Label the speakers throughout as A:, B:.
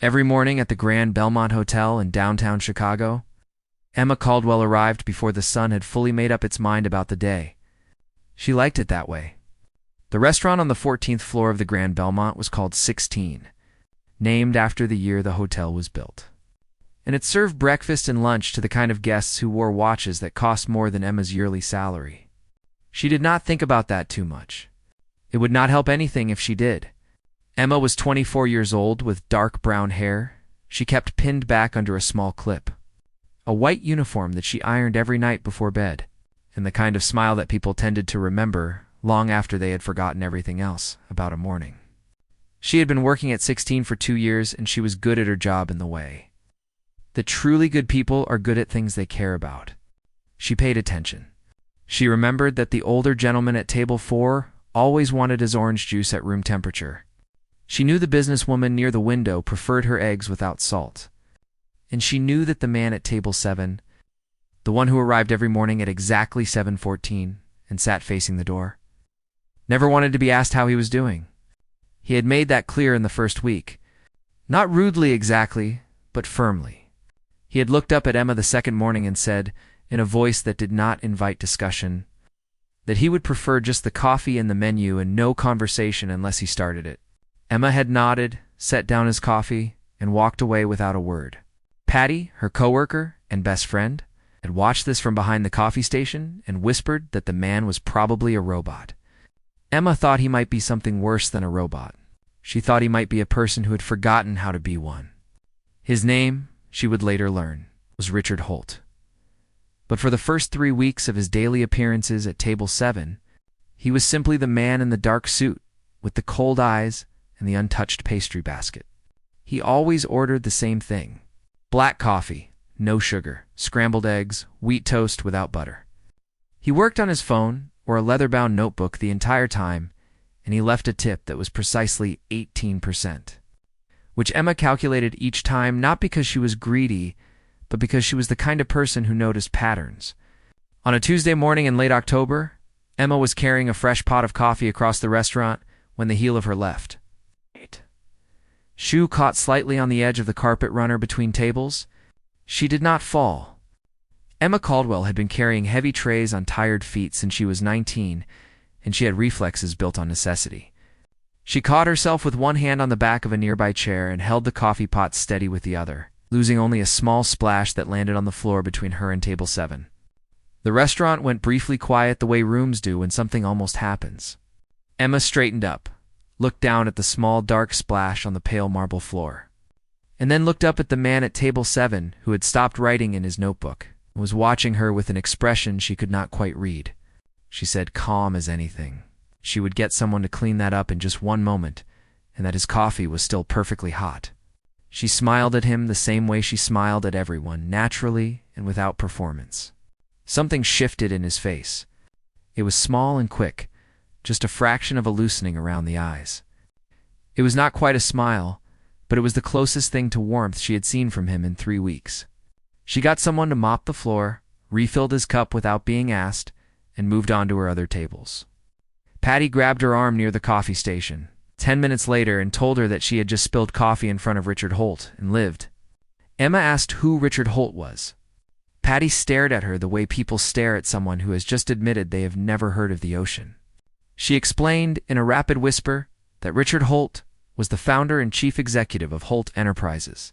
A: Every morning at the Grand Belmont Hotel in downtown Chicago, Emma Caldwell arrived before the sun had fully made up its mind about the day. She liked it that way. The restaurant on the 14th floor of the Grand Belmont was called 16, named after the year the hotel was built. And it served breakfast and lunch to the kind of guests who wore watches that cost more than Emma's yearly salary. She did not think about that too much. It would not help anything if she did. Emma was 24 years old with dark brown hair she kept pinned back under a small clip, a white uniform that she ironed every night before bed, and the kind of smile that people tended to remember long after they had forgotten everything else about a morning. She had been working at 16 for 2 years, and she was good at her job in the way that truly good people are good at things they care about. She paid attention. She remembered that the older gentleman at table 4 always wanted his orange juice at room temperature. She knew the businesswoman near the window preferred her eggs without salt. And she knew that the man at table 7, the one who arrived every morning at exactly 7:14 and sat facing the door, never wanted to be asked how he was doing. He had made that clear in the first week. Not rudely exactly, but firmly. He had looked up at Emma the second morning and said, in a voice that did not invite discussion, that he would prefer just the coffee and the menu and no conversation unless he started it. Emma had nodded, set down his coffee, and walked away without a word. Patty, her coworker and best friend, had watched this from behind the coffee station and whispered that the man was probably a robot. Emma thought he might be something worse than a robot. She thought he might be a person who had forgotten how to be one. His name, she would later learn, was Richard Holt. But for the first 3 weeks of his daily appearances at table 7, he was simply the man in the dark suit with the cold eyes and the untouched pastry basket. He always ordered the same thing: black coffee, no sugar, scrambled eggs, wheat toast without butter. He worked on his phone or a leather-bound notebook the entire time, and he left a tip that was precisely 18%, which Emma calculated each time not because she was greedy, but because she was the kind of person who noticed patterns. On a Tuesday morning in late October, Emma was carrying a fresh pot of coffee across the restaurant when the heel of her left shoe caught slightly on the edge of the carpet runner between tables. She did not fall. Emma Caldwell had been carrying heavy trays on tired feet since she was 19, and she had reflexes built on necessity. She caught herself with one hand on the back of a nearby chair and held the coffee pot steady with the other, losing only a small splash that landed on the floor between her and table 7. The restaurant went briefly quiet the way rooms do when something almost happens. Emma straightened up, looked down at the small dark splash on the pale marble floor, and then looked up at the man at table 7 who had stopped writing in his notebook and was watching her with an expression she could not quite read. She said, calm as anything, she would get someone to clean that up in just one moment, and that his coffee was still perfectly hot. She smiled at him the same way she smiled at everyone, naturally and without performance. Something shifted in his face. It was small and quick, just a fraction of a loosening around the eyes. It was not quite a smile, but it was the closest thing to warmth she had seen from him in 3 weeks. She got someone to mop the floor, refilled his cup without being asked, and moved on to her other tables. Patty grabbed her arm near the coffee station 10 minutes later and told her that she had just spilled coffee in front of Richard Holt and lived. Emma asked who Richard Holt was. Patty stared at her the way people stare at someone who has just admitted they have never heard of the ocean. She explained in a rapid whisper that Richard Holt was the founder and chief executive of Holt Enterprises,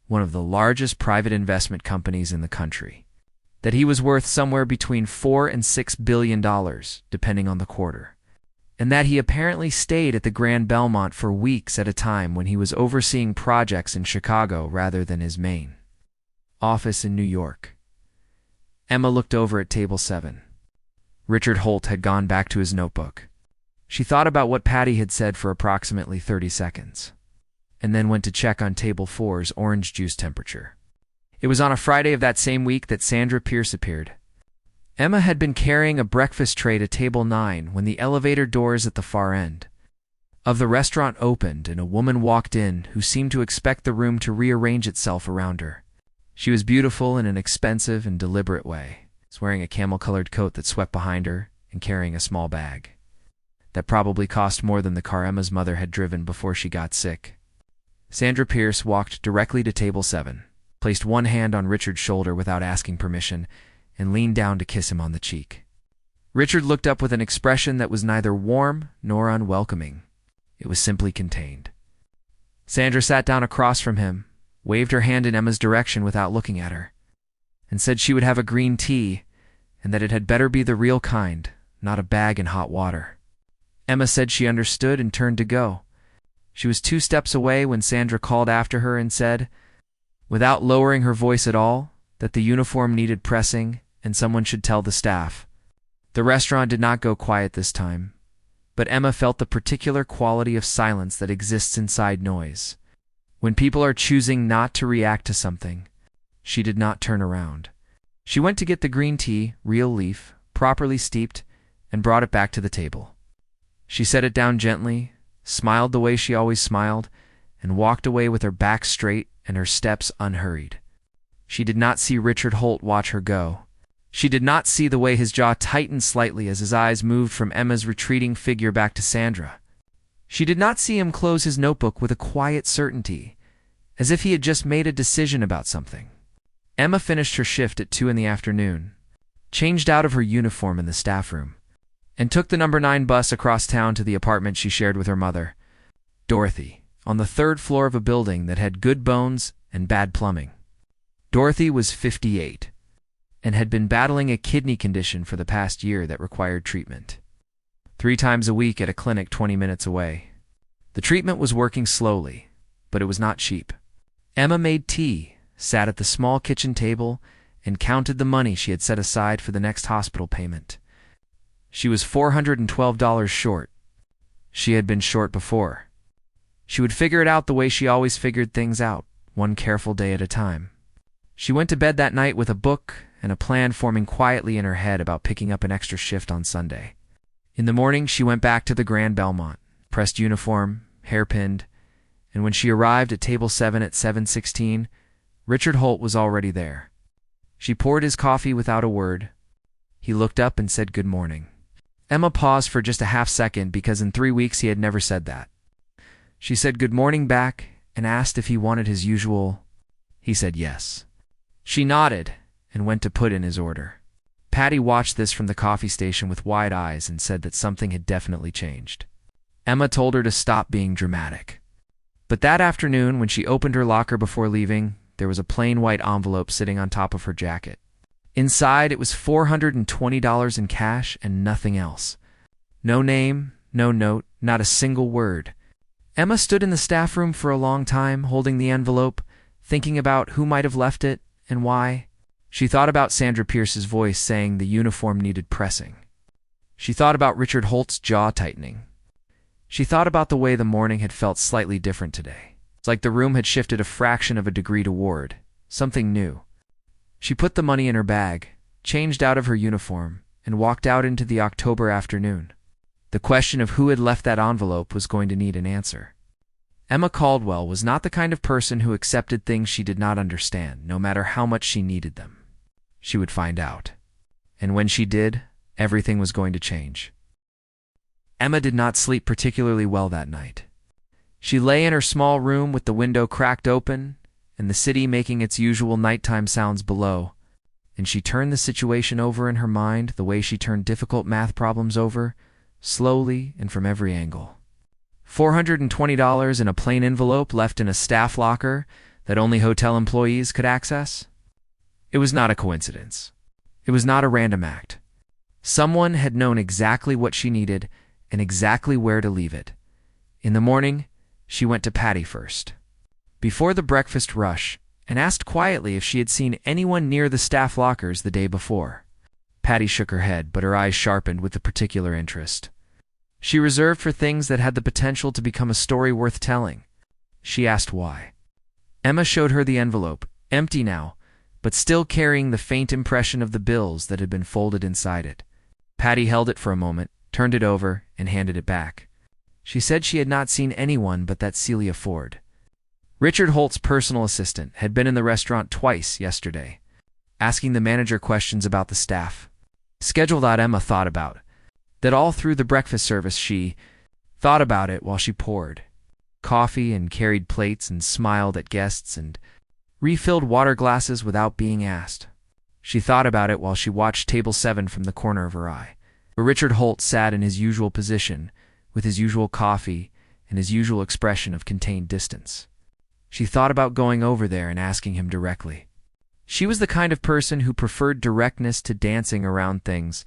A: one of the largest private investment companies in the country, that he was worth somewhere between $4 and $6 billion, depending on the quarter, and that he apparently stayed at the Grand Belmont for weeks at a time when he was overseeing projects in Chicago rather than his main office in New York. Emma looked over at table 7. Richard Holt had gone back to his notebook. She thought about what Patty had said for approximately 30 seconds, and then went to check on table 4's orange juice temperature. It was on a Friday of that same week that Sandra Pierce appeared. Emma had been carrying a breakfast tray to table 9 when the elevator doors at the far end of the restaurant opened and a woman walked in who seemed to expect the room to rearrange itself around her. She was beautiful in an expensive and deliberate way, wearing a camel-colored coat that swept behind her and carrying a small bag that probably cost more than the car Emma's mother had driven before she got sick. Sandra Pierce walked directly to table 7, placed one hand on Richard's shoulder without asking permission, and leaned down to kiss him on the cheek. Richard looked up with an expression that was neither warm nor unwelcoming. It was simply contained. Sandra sat down across from him, waved her hand in Emma's direction without looking at her, and said she would have a green tea and that it had better be the real kind, not a bag in hot water. Emma said she understood and turned to go. She was 2 steps away when Sandra called after her and said, without lowering her voice at all, that the uniform needed pressing and someone should tell the staff. The restaurant did not go quiet this time, but Emma felt the particular quality of silence that exists inside noise. When people are choosing not to react to something, she did not turn around. She went to get the green tea, real leaf, properly steeped, and brought it back to the table. She set it down gently, smiled the way she always smiled, and walked away with her back straight and her steps unhurried. She did not see Richard Holt watch her go. She did not see the way his jaw tightened slightly as his eyes moved from Emma's retreating figure back to Sandra. She did not see him close his notebook with a quiet certainty, as if he had just made a decision about something. Emma finished her shift at 2 in the afternoon, changed out of her uniform in the staff room, and took the number 9 bus across town to the apartment she shared with her mother, Dorothy, on the 3rd floor of a building that had good bones and bad plumbing. Dorothy was 58 and had been battling a kidney condition for the past year that required treatment. 3 times a week at a clinic 20 minutes away. The treatment was working slowly, but it was not cheap. Emma made tea, sat at the small kitchen table, and counted the money she had set aside for the next hospital payment. She was $412 short. She had been short before. She would figure it out the way she always figured things out, one careful day at a time. She went to bed that night with a book and a plan forming quietly in her head about picking up an extra shift on Sunday. In the morning, she went back to the Grand Belmont, pressed uniform, hairpinned, and when she arrived at table 7 at 7:16, Richard Holt was already there. She poured his coffee without a word. He looked up and said good morning. Emma paused for just a half second because in 3 weeks he had never said that. She said good morning back and asked if he wanted his usual. He said yes. She nodded and went to put in his order. Patty watched this from the coffee station with wide eyes and said that something had definitely changed. Emma told her to stop being dramatic. But that afternoon, when she opened her locker before leaving, there was a plain white envelope sitting on top of her jacket. Inside, it was $420 in cash and nothing else. No name, no note, not a single word. Emma stood in the staff room for a long time, holding the envelope, thinking about who might have left it and why. She thought about Sandra Pierce's voice saying the uniform needed pressing. She thought about Richard Holt's jaw tightening. She thought about the way the morning had felt slightly different today. It's like the room had shifted a fraction of a degree toward something new. She put the money in her bag, changed out of her uniform, and walked out into the October afternoon. The question of who had left that envelope was going to need an answer. Emma Caldwell was not the kind of person who accepted things she did not understand, no matter how much she needed them. She would find out. And when she did, everything was going to change. Emma did not sleep particularly well that night. She lay in her small room with the window cracked open and the city making its usual nighttime sounds below, and she turned the situation over in her mind the way she turned difficult math problems over, slowly and from every angle. $420 in a plain envelope left in a staff locker that only hotel employees could access? It was not a coincidence. It was not a random act. Someone had known exactly what she needed and exactly where to leave it. In the morning, she went to Patty first, before the breakfast rush, and asked quietly if she had seen anyone near the staff lockers the day before. Patty shook her head, but her eyes sharpened with a particular interest. She reserved for things that had the potential to become a story worth telling. She asked why. Emma showed her the envelope, empty now, but still carrying the faint impression of the bills that had been folded inside it. Patty held it for a moment, turned it over, and handed it back. She said she had not seen anyone but that Celia Ford. Richard Holt's personal assistant had been in the restaurant twice yesterday, asking the manager questions about the staff. Schedule. Emma thought about that all through the breakfast service. She thought about it while she poured coffee and carried plates and smiled at guests and refilled water glasses without being asked. She thought about it while she watched Table 7 from the corner of her eye, where Richard Holt sat in his usual position, with his usual coffee and his usual expression of contained distance. She thought about going over there and asking him directly. She was the kind of person who preferred directness to dancing around things,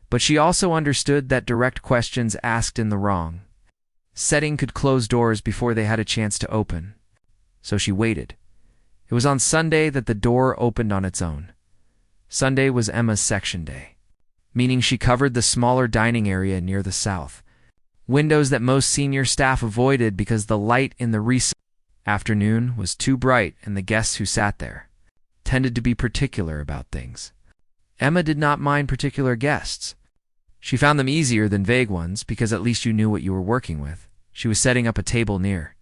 A: but she also understood that direct questions asked in the wrong setting could close doors before they had a chance to open. So she waited. It was on Sunday that the door opened on its own. Sunday was Emma's section day, meaning she covered the smaller dining area near the south, windows that most senior staff avoided because the light in the afternoon was too bright and the guests who sat there tended to be particular about things. Emma did not mind particular guests. She found them easier than vague ones because at least you knew what you were working with. She was setting up a table near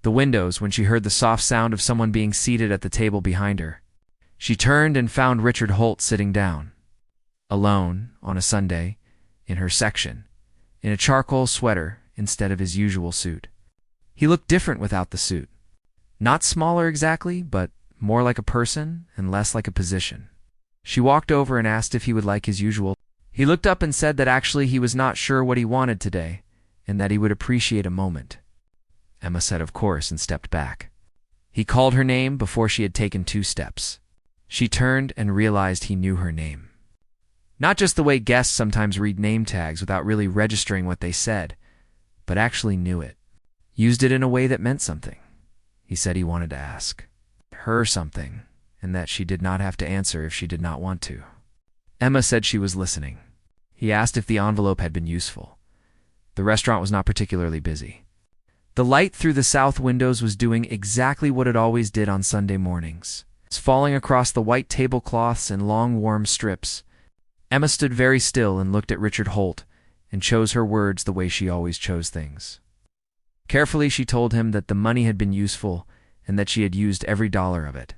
A: the windows when she heard the soft sound of someone being seated at the table behind her. She turned and found Richard Holt sitting down, alone on a Sunday, in her section, in a charcoal sweater instead of his usual suit. He looked different without the suit. Not smaller exactly, but more like a person and less like a position. She walked over and asked if he would like his usual. He looked up and said that actually he was not sure what he wanted today, and that he would appreciate a moment. Emma said of course and stepped back. He called her name before she had taken 2 steps. She turned and realized he knew her name. Not just the way guests sometimes read name tags without really registering what they said, but actually knew it. Used it in a way that meant something. He said he wanted to ask her something, and that she did not have to answer if she did not want to. Emma said she was listening. He asked if the envelope had been useful. The restaurant was not particularly busy. The light through the south windows was doing exactly what it always did on Sunday mornings. Falling across the white tablecloths in long warm strips. Emma stood very still and looked at Richard Holt and chose her words the way she always chose things. Carefully she told him that the money had been useful and that she had used every dollar of it.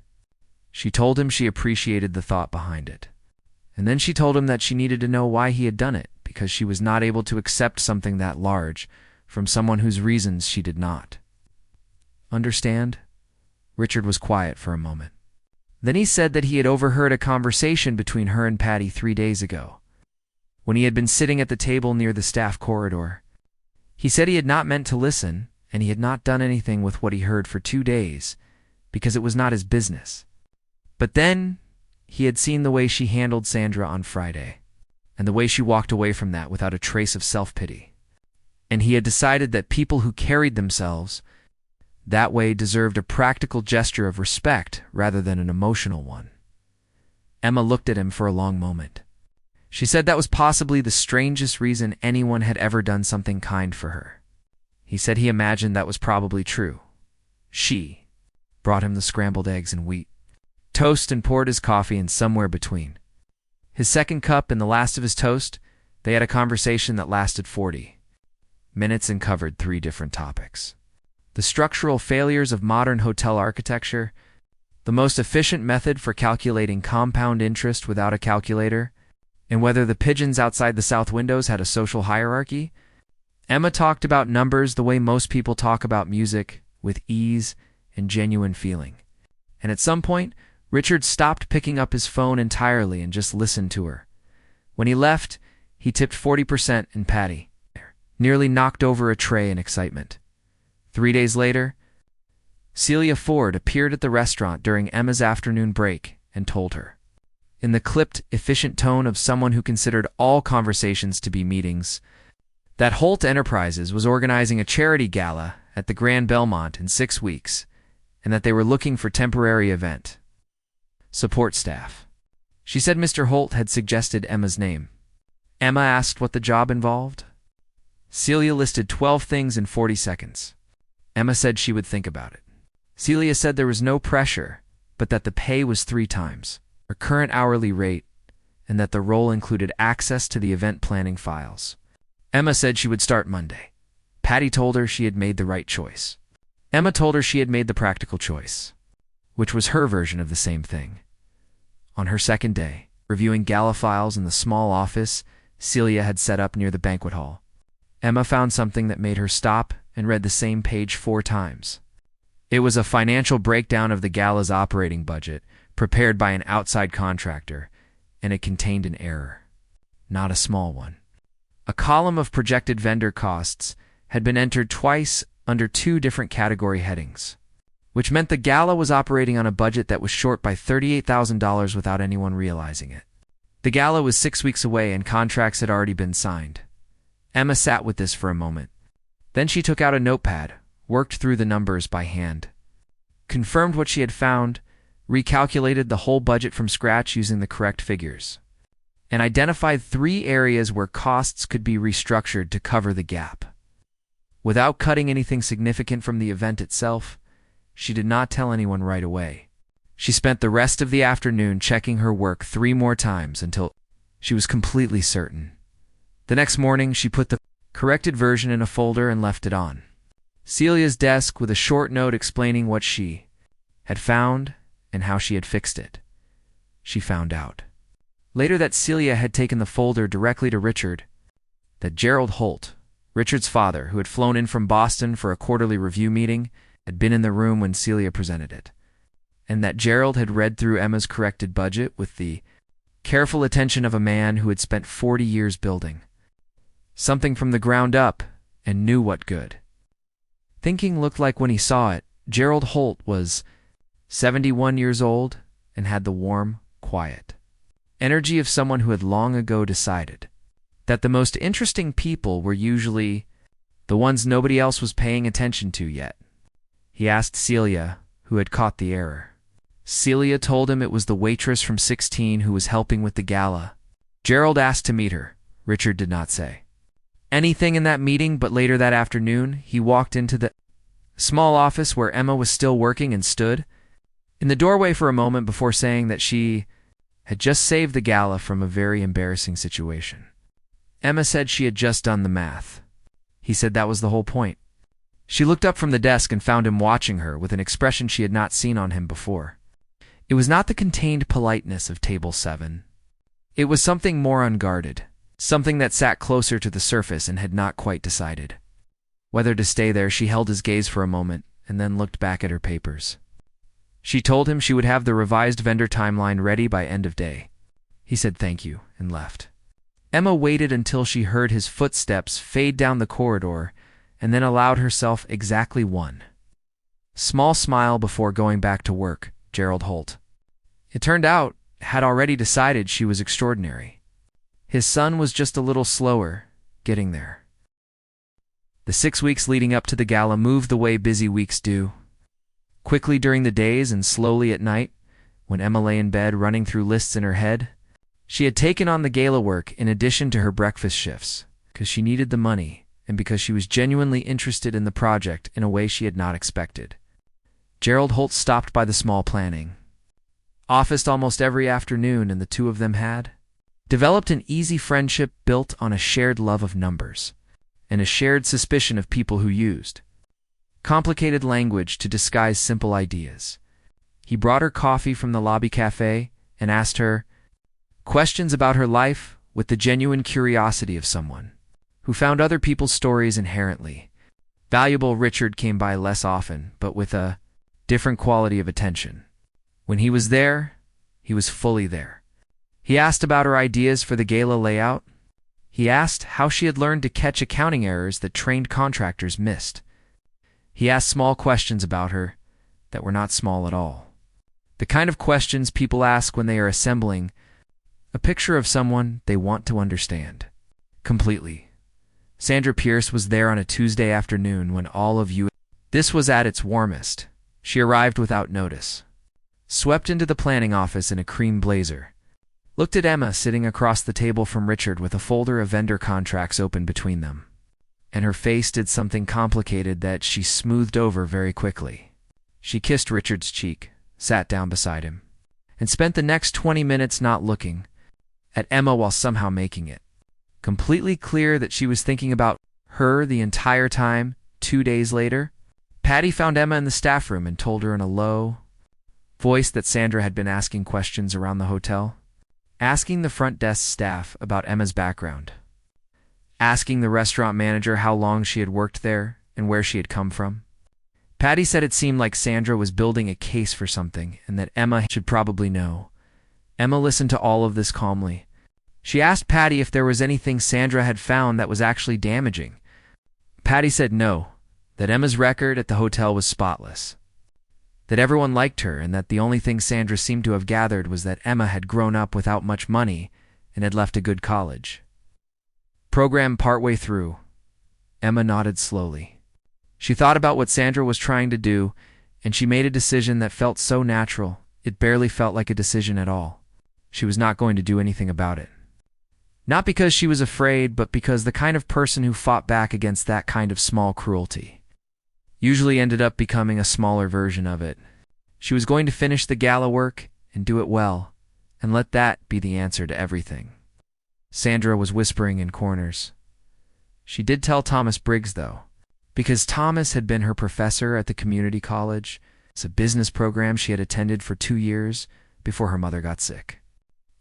A: She told him she appreciated the thought behind it. And then she told him that she needed to know why he had done it, because she was not able to accept something that large from someone whose reasons she did not understand. Richard was quiet for a moment. Then he said that he had overheard a conversation between her and Patty 3 days ago, when he had been sitting at the table near the staff corridor. He said he had not meant to listen, and he had not done anything with what he heard for 2 days, because it was not his business. But then he had seen the way she handled Sandra on Friday, and the way she walked away from that without a trace of self-pity. And he had decided that people who carried themselves that way deserved a practical gesture of respect rather than an emotional one. Emma looked at him for a long moment. She said that was possibly the strangest reason anyone had ever done something kind for her. He said he imagined that was probably true. She brought him the scrambled eggs and wheat toast and poured his coffee in somewhere between his second cup and the last of his toast. They had a conversation that lasted 40 minutes and covered 3 different topics. The structural failures of modern hotel architecture, the most efficient method for calculating compound interest without a calculator, and whether the pigeons outside the south windows had a social hierarchy. Emma talked about numbers the way most people talk about music, with ease and genuine feeling. And at some point, Richard stopped picking up his phone entirely and just listened to her. When he left, he tipped 40% and Patty nearly knocked over a tray in excitement. 3 days later, Celia Ford appeared at the restaurant during Emma's afternoon break and told her, in the clipped, efficient tone of someone who considered all conversations to be meetings, that Holt Enterprises was organizing a charity gala at the Grand Belmont in 6 weeks, and that they were looking for temporary event support staff. She said Mr. Holt had suggested Emma's name. Emma asked what the job involved. Celia listed 12 things in 40 seconds. Emma said she would think about it. Celia said there was no pressure, but that the pay was 3 times her current hourly rate, and that the role included access to the event planning files. Emma said she would start Monday. Patty told her she had made the right choice. Emma told her she had made the practical choice, which was her version of the same thing. On her second day, reviewing gala files in the small office Celia had set up near the banquet hall, Emma found something that made her stop and read the same page 4 times. It was a financial breakdown of the gala's operating budget, prepared by an outside contractor, and it contained an error. Not a small one. A column of projected vendor costs had been entered twice under 2 different category headings, which meant the gala was operating on a budget that was short by $38,000 without anyone realizing it. The gala was 6 weeks away and contracts had already been signed. Emma sat with this for a moment. Then she took out a notepad, worked through the numbers by hand, confirmed what she had found, recalculated the whole budget from scratch using the correct figures, and identified 3 areas where costs could be restructured to cover the gap. Without cutting anything significant from the event itself, she did not tell anyone right away. She spent the rest of the afternoon checking her work 3 more times until she was completely certain. The next morning, she put the corrected version in a folder and left it on Celia's desk with a short note explaining what she had found and how she had fixed it. She found out later that Celia had taken the folder directly to Richard, that Gerald Holt, Richard's father, who had flown in from Boston for a quarterly review meeting, had been in the room when Celia presented it, and that Gerald had read through Emma's corrected budget with the careful attention of a man who had spent 40 years building something from the ground up and knew what good thinking looked like when he saw it. Gerald Holt was 71 years old and had the warm, quiet energy of someone who had long ago decided that the most interesting people were usually the ones nobody else was paying attention to yet. He asked Celia, who had caught the error. Celia told him it was the waitress from 16 who was helping with the gala. Gerald asked to meet her. Richard did not say anything in that meeting, but later that afternoon, he walked into the small office where Emma was still working and stood in the doorway for a moment before saying that she had just saved the gala from a very embarrassing situation. Emma said she had just done the math. He said that was the whole point. She looked up from the desk and found him watching her with an expression she had not seen on him before. It was not the contained politeness of Table 7. It was something more unguarded, something that sat closer to the surface and had not quite decided whether to stay there. She held his gaze for a moment and then looked back at her papers. She told him she would have the revised vendor timeline ready by end of day. He said thank you and left. Emma waited until she heard his footsteps fade down the corridor and then allowed herself exactly one small smile before going back to work. Gerald Holt, it turned out, had already decided she was extraordinary. His son was just a little slower getting there. The 6 weeks leading up to the gala moved the way busy weeks do. Quickly during the days and slowly at night, when Emma lay in bed running through lists in her head, she had taken on the gala work in addition to her breakfast shifts, because she needed the money and because she was genuinely interested in the project in a way she had not expected. Gerald Holt stopped by the small planning office almost every afternoon, and the two of them had developed an easy friendship built on a shared love of numbers and a shared suspicion of people who used complicated language to disguise simple ideas. He brought her coffee from the lobby cafe and asked her questions about her life with the genuine curiosity of someone who found other people's stories inherently valuable. Richard came by less often, but with a different quality of attention. When he was there, he was fully there. He asked about her ideas for the gala layout. He asked how she had learned to catch accounting errors that trained contractors missed. He asked small questions about her that were not small at all. The kind of questions people ask when they are assembling a picture of someone they want to understand completely. Sandra Pierce was there on a Tuesday afternoon when all of you. This was at its warmest. She arrived without notice, swept into the planning office in a cream blazer, looked at Emma sitting across the table from Richard with a folder of vendor contracts open between them, and her face did something complicated that she smoothed over very quickly. She kissed Richard's cheek, sat down beside him, and spent the next 20 minutes not looking at Emma while somehow making it completely clear that she was thinking about her the entire time. 2 days later, Patty found Emma in the staff room and told her in a low voice that Sandra had been asking questions around the hotel, asking the front desk staff about Emma's background, asking the restaurant manager how long she had worked there and where she had come from. Patty said it seemed like Sandra was building a case for something and that Emma should probably know. Emma listened to all of this calmly. She asked Patty if there was anything Sandra had found that was actually damaging. Patty said no, that Emma's record at the hotel was spotless, that everyone liked her, and that the only thing Sandra seemed to have gathered was that Emma had grown up without much money and had left a good college. Program partway through, Emma nodded slowly. She thought about what Sandra was trying to do, and she made a decision that felt so natural, it barely felt like a decision at all. She was not going to do anything about it. Not because she was afraid, but because the kind of person who fought back against that kind of small cruelty usually ended up becoming a smaller version of it. She was going to finish the gala work and do it well, and let that be the answer to everything. Sandra was whispering in corners. She did tell Thomas Briggs, though, because Thomas had been her professor at the community college. It's a business program she had attended for 2 years before her mother got sick,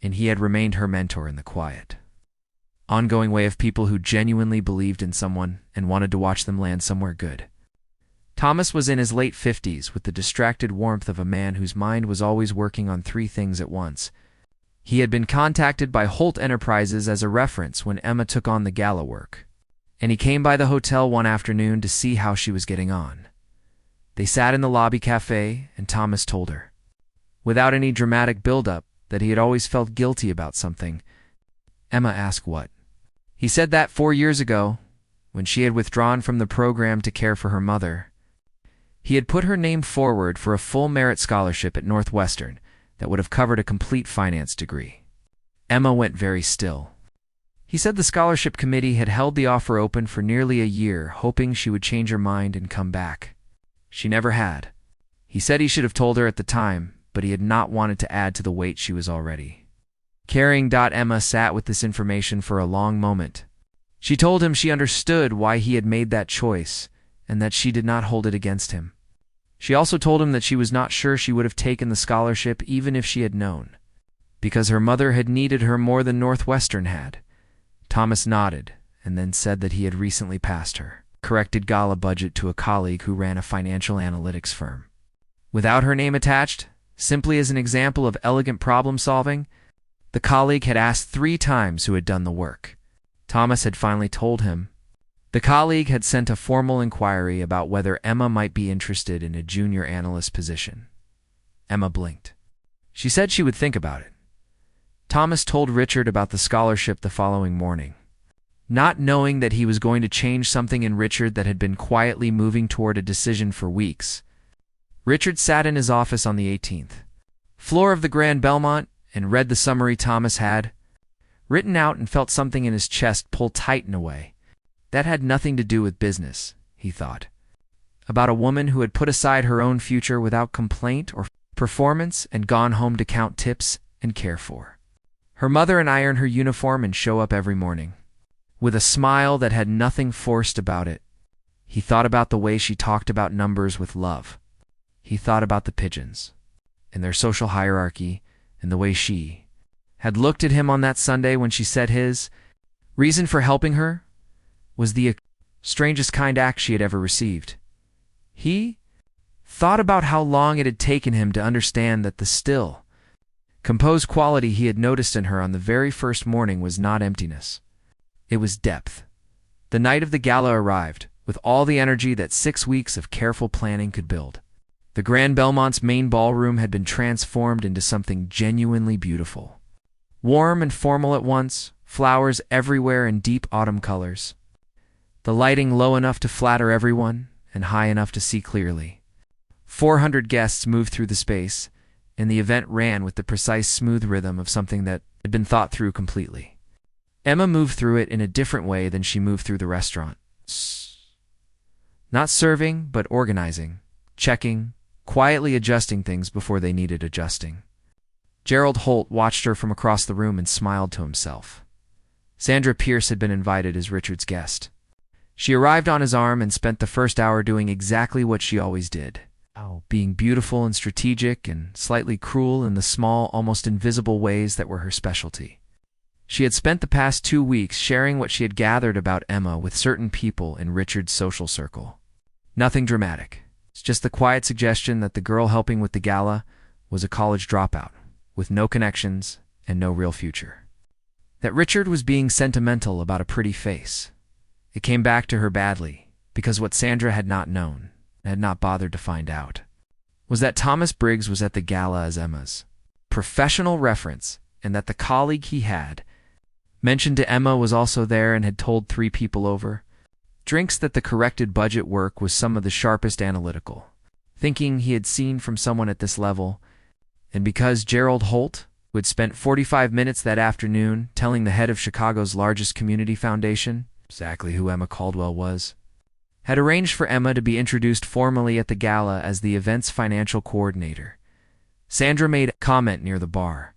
A: and he had remained her mentor in the quiet, ongoing way of people who genuinely believed in someone and wanted to watch them land somewhere good. Thomas was in his late 50s with the distracted warmth of a man whose mind was always working on 3 things at once. He had been contacted by Holt Enterprises as a reference when Emma took on the gala work, and he came by the hotel one afternoon to see how she was getting on. They sat in the lobby cafe, and Thomas told her, without any dramatic build-up, that he had always felt guilty about something. Emma asked what. He said that 4 years ago, when she had withdrawn from the program to care for her mother, he had put her name forward for a full merit scholarship at Northwestern that would have covered a complete finance degree. Emma went very still. He said the scholarship committee had held the offer open for nearly a year, hoping she would change her mind and come back. She never had. He said he should have told her at the time, but he had not wanted to add to the weight she was already carrying. Emma sat with this information for a long moment. She told him she understood why he had made that choice, and that she did not hold it against him. She also told him that she was not sure she would have taken the scholarship even if she had known, because her mother had needed her more than Northwestern had. Thomas nodded, and then said that he had recently passed her corrected gala budget to a colleague who ran a financial analytics firm. Without her name attached, simply as an example of elegant problem-solving, the colleague had asked 3 times who had done the work. Thomas had finally told him. The colleague had sent a formal inquiry about whether Emma might be interested in a junior analyst position. Emma blinked. She said she would think about it. Thomas told Richard about the scholarship the following morning, not knowing that he was going to change something in Richard that had been quietly moving toward a decision for weeks. Richard sat in his office on the 18th floor of the Grand Belmont and read the summary Thomas had written out and felt something in his chest pull tight in a way. That had nothing to do with business, he thought. About a woman who had put aside her own future without complaint or performance and gone home to count tips and care for her mother and iron her uniform and show up every morning, with a smile that had nothing forced about it. He thought about the way she talked about numbers with love. He thought about the pigeons, and their social hierarchy, and the way she had looked at him on that Sunday when she said his reason for helping her was the strangest kind act she had ever received. He thought about how long it had taken him to understand that the still, composed quality he had noticed in her on the very first morning was not emptiness. It was depth. The night of the gala arrived, with all the energy that 6 weeks of careful planning could build. The Grand Belmont's main ballroom had been transformed into something genuinely beautiful. Warm and formal at once, flowers everywhere in deep autumn colors. The lighting low enough to flatter everyone, and high enough to see clearly. 400 guests moved through the space, and the event ran with the precise smooth rhythm of something that had been thought through completely. Emma moved through it in a different way than she moved through the restaurant. Not serving, but organizing, checking, quietly adjusting things before they needed adjusting. Gerald Holt watched her from across the room and smiled to himself. Sandra Pierce had been invited as Richard's guest. She arrived on his arm and spent the first hour doing exactly what she always did, being beautiful and strategic and slightly cruel in the small, almost invisible ways that were her specialty. She had spent the past 2 weeks sharing what she had gathered about Emma with certain people in Richard's social circle. Nothing dramatic. It's just the quiet suggestion that the girl helping with the gala was a college dropout, with no connections and no real future. That Richard was being sentimental about a pretty face. It came back to her badly, because what Sandra had not known, and had not bothered to find out, was that Thomas Briggs was at the gala as Emma's professional reference, and that the colleague he had mentioned to Emma was also there and had told 3 people over drinks that the corrected budget work was some of the sharpest analytical thinking he had seen from someone at this level. And because Gerald Holt, who had spent 45 minutes that afternoon telling the head of Chicago's largest community foundation exactly who Emma Caldwell was, had arranged for Emma to be introduced formally at the gala as the event's financial coordinator, Sandra made a comment near the bar,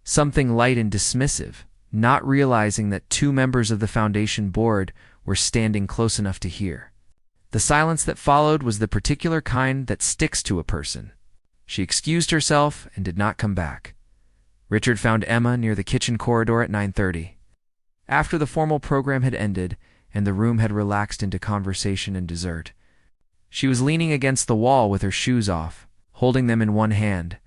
A: something light and dismissive, not realizing that 2 members of the foundation board were standing close enough to hear. The silence that followed was the particular kind that sticks to a person. She excused herself and did not come back. Richard found Emma near the kitchen corridor at 9:30. After the formal program had ended and the room had relaxed into conversation and dessert, she was leaning against the wall with her shoes off, holding them in one hand,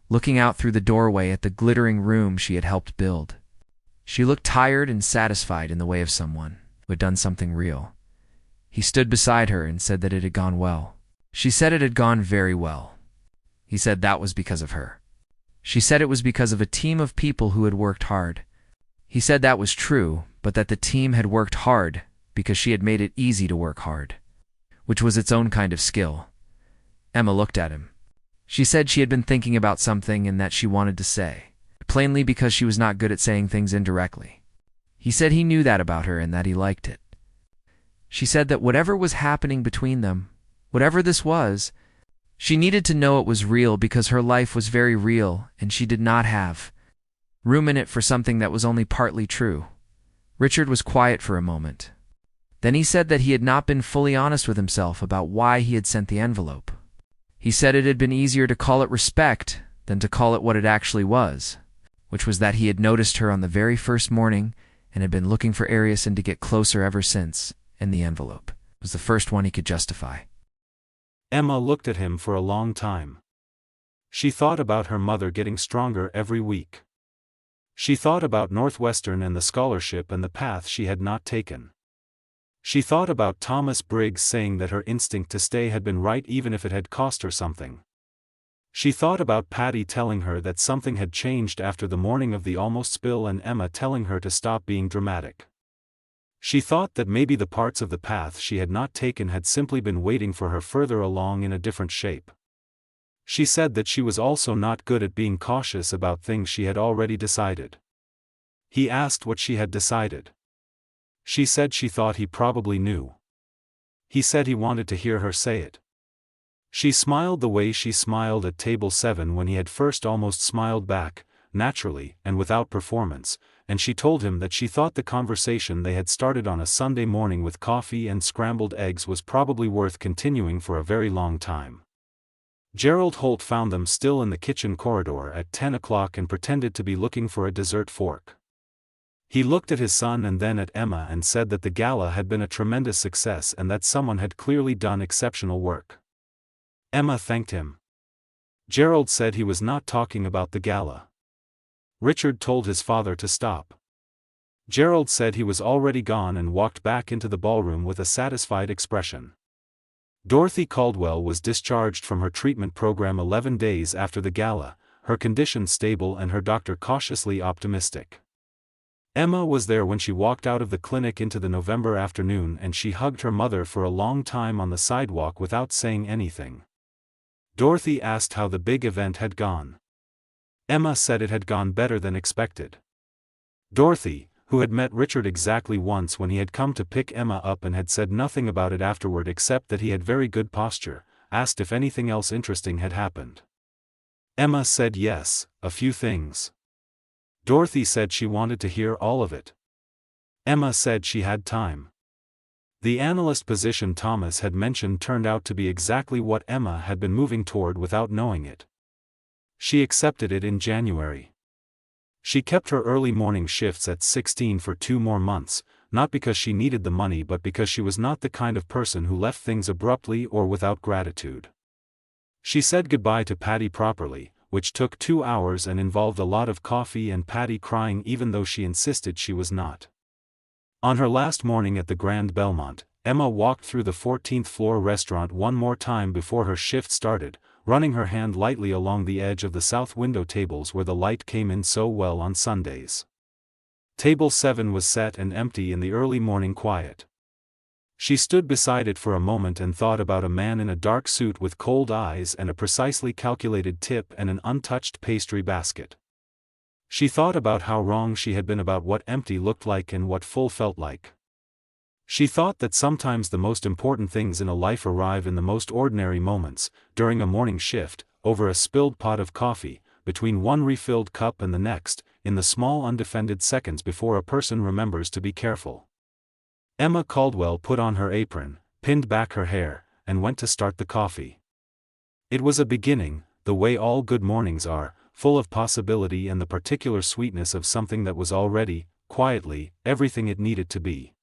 A: looking out through the doorway at the glittering room she had helped build. She looked tired and satisfied in the way of someone who had done something real. He stood beside her and said that it had gone well. She said it had gone very well. He said that was because of her. She said it was because of a team of people who had worked hard. He said that was true, but that the team had worked hard because she had made it easy to work hard, which was its own kind of skill. Emma looked at him. She said she had been thinking about something and that she wanted to say, plainly because she was not good at saying things indirectly. He said he knew that about her and that he liked it. She said that whatever was happening between them, whatever this was, she needed to know it was real because her life was very real and she did not have room in it for something that was only partly true. Richard was quiet for a moment. Then he said that he had not been fully honest with himself about why he had sent the envelope. He said it had been easier to call it respect than to call it what it actually was, which was that he had noticed her on the very first morning and had been looking for Ariason to get closer ever since, and the envelope was the first one he could justify.
B: Emma looked at him for a long time. She thought about her mother getting stronger every week. She thought about Northwestern and the scholarship and the path she had not taken. She thought about Thomas Briggs saying that her instinct to stay had been right even if it had cost her something. She thought about Patty telling her that something had changed after the morning of the almost spill and Emma telling her to stop being dramatic. She thought that maybe the parts of the path she had not taken had simply been waiting for her further along in a different shape. She said that she was also not good at being cautious about things she had already decided. He asked what she had decided. She said she thought he probably knew. He said he wanted to hear her say it. She smiled the way she smiled at table 7 when he had first almost smiled back, naturally and without performance, and she told him that she thought the conversation they had started on a Sunday morning with coffee and scrambled eggs was probably worth continuing for a very long time. Gerald Holt found them still in the kitchen corridor at 10 o'clock and pretended to be looking for a dessert fork. He looked at his son and then at Emma and said that the gala had been a tremendous success and that someone had clearly done exceptional work. Emma thanked him. Gerald said he was not talking about the gala. Richard told his father to stop. Gerald said he was already gone and walked back into the ballroom with a satisfied expression. Dorothy Caldwell was discharged from her treatment program 11 days after the gala, her condition stable and her doctor cautiously optimistic. Emma was there when she walked out of the clinic into the November afternoon and she hugged her mother for a long time on the sidewalk without saying anything. Dorothy asked how the big event had gone. Emma said it had gone better than expected. Dorothy, who had met Richard exactly once when he had come to pick Emma up and had said nothing about it afterward except that he had very good posture, asked if anything else interesting had happened. Emma said yes, a few things. Dorothy said she wanted to hear all of it. Emma said she had time. The analyst position Thomas had mentioned turned out to be exactly what Emma had been moving toward without knowing it. She accepted it in January. She kept her early morning shifts at 16 for 2 more months, not because she needed the money but because she was not the kind of person who left things abruptly or without gratitude. She said goodbye to Patty properly, which took 2 hours and involved a lot of coffee and Patty crying even though she insisted she was not. On her last morning at the Grand Belmont, Emma walked through the 14th floor restaurant one more time before her shift started, running her hand lightly along the edge of the south window tables where the light came in so well on Sundays. Table 7 was set and empty in the early morning quiet. She stood beside it for a moment and thought about a man in a dark suit with cold eyes and a precisely calculated tip and an untouched pastry basket. She thought about how wrong she had been about what empty looked like and what full felt like. She thought that sometimes the most important things in a life arrive in the most ordinary moments, during a morning shift, over a spilled pot of coffee, between one refilled cup and the next, in the small undefended seconds before a person remembers to be careful. Emma Caldwell put on her apron, pinned back her hair, and went to start the coffee. It was a beginning, the way all good mornings are, full of possibility and the particular sweetness of something that was already, quietly, everything it needed to be.